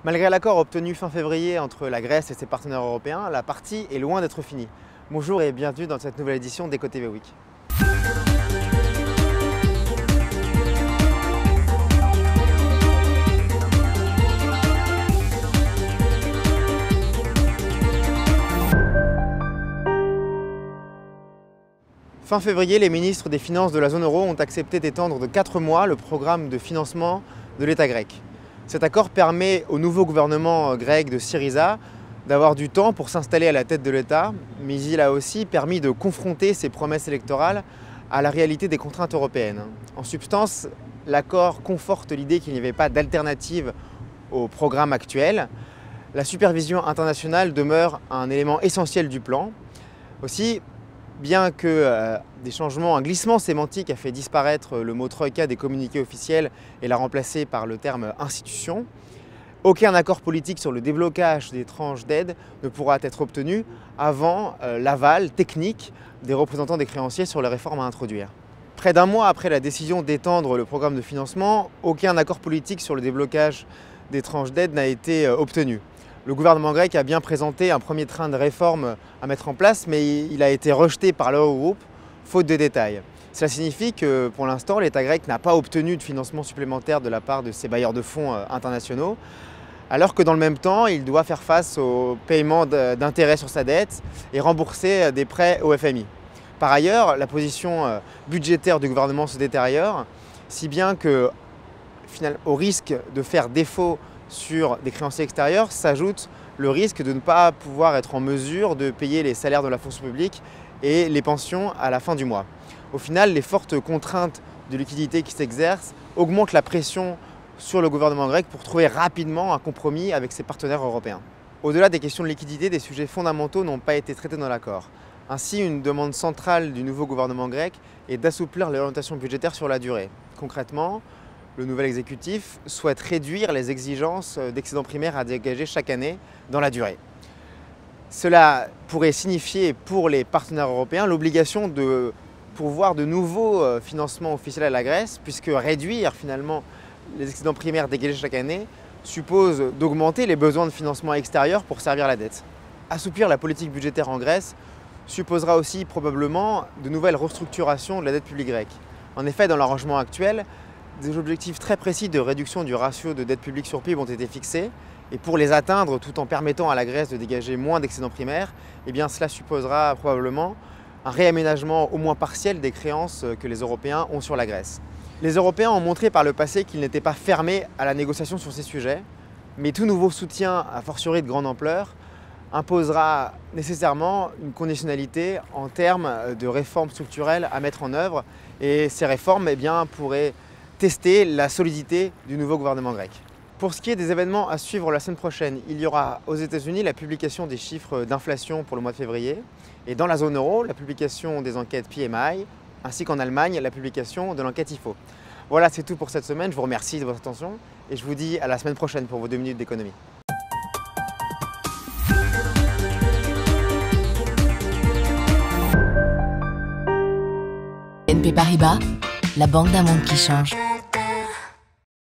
Malgré l'accord obtenu fin février entre la Grèce et ses partenaires européens, la partie est loin d'être finie. Bonjour et bienvenue dans cette nouvelle édition d'Eco TV Week. Fin février, les ministres des Finances de la zone euro ont accepté d'étendre de 4 mois le programme de financement de l'État grec. Cet accord permet au nouveau gouvernement grec de Syriza d'avoir du temps pour s'installer à la tête de l'État, mais il a aussi permis de confronter ses promesses électorales à la réalité des contraintes européennes. En substance, l'accord conforte l'idée qu'il n'y avait pas d'alternative au programme actuel. La supervision internationale demeure un élément essentiel du plan. Aussi, bien que un glissement sémantique a fait disparaître le mot troïka des communiqués officiels et l'a remplacé par le terme institution, aucun accord politique sur le déblocage des tranches d'aide ne pourra être obtenu avant l'aval technique des représentants des créanciers sur les réformes à introduire. Près d'un mois après la décision d'étendre le programme de financement, aucun accord politique sur le déblocage des tranches d'aide n'a été obtenu. Le gouvernement grec a bien présenté un premier train de réformes à mettre en place, mais il a été rejeté par l'Eurogroupe, faute de détails. Cela signifie que pour l'instant, l'État grec n'a pas obtenu de financement supplémentaire de la part de ses bailleurs de fonds internationaux, alors que dans le même temps, il doit faire face au paiement d'intérêts sur sa dette et rembourser des prêts au FMI. Par ailleurs, la position budgétaire du gouvernement se détériore, si bien que, au risque de faire défaut sur des créanciers extérieurs, s'ajoute le risque de ne pas pouvoir être en mesure de payer les salaires de la fonction publique et les pensions à la fin du mois. Au final, les fortes contraintes de liquidité qui s'exercent augmentent la pression sur le gouvernement grec pour trouver rapidement un compromis avec ses partenaires européens. Au-delà des questions de liquidité, des sujets fondamentaux n'ont pas été traités dans l'accord. Ainsi, une demande centrale du nouveau gouvernement grec est d'assouplir l'orientation budgétaire sur la durée. Concrètement, le nouvel exécutif souhaite réduire les exigences d'excédent primaire à dégager chaque année dans la durée. Cela pourrait signifier pour les partenaires européens l'obligation de pourvoir de nouveaux financements officiels à la Grèce, puisque réduire finalement les excédents primaires dégagés chaque année suppose d'augmenter les besoins de financement extérieur pour servir la dette. Assouplir la politique budgétaire en Grèce supposera aussi probablement de nouvelles restructurations de la dette publique grecque. En effet, dans l'arrangement actuel, des objectifs très précis de réduction du ratio de dette publique sur PIB ont été fixés, et pour les atteindre tout en permettant à la Grèce de dégager moins d'excédents primaires, cela supposera probablement un réaménagement au moins partiel des créances que les Européens ont sur la Grèce. Les Européens ont montré par le passé qu'ils n'étaient pas fermés à la négociation sur ces sujets, mais tout nouveau soutien, a fortiori de grande ampleur, imposera nécessairement une conditionnalité en termes de réformes structurelles à mettre en œuvre, et ces réformes pourraient tester la solidité du nouveau gouvernement grec. Pour ce qui est des événements à suivre la semaine prochaine, il y aura aux États-Unis la publication des chiffres d'inflation pour le mois de février et dans la zone euro, la publication des enquêtes PMI ainsi qu'en Allemagne, la publication de l'enquête IFO. Voilà, c'est tout pour cette semaine. Je vous remercie de votre attention et je vous dis à la semaine prochaine pour vos 2 minutes d'économie. BNP Paribas, la banque d'un monde qui change.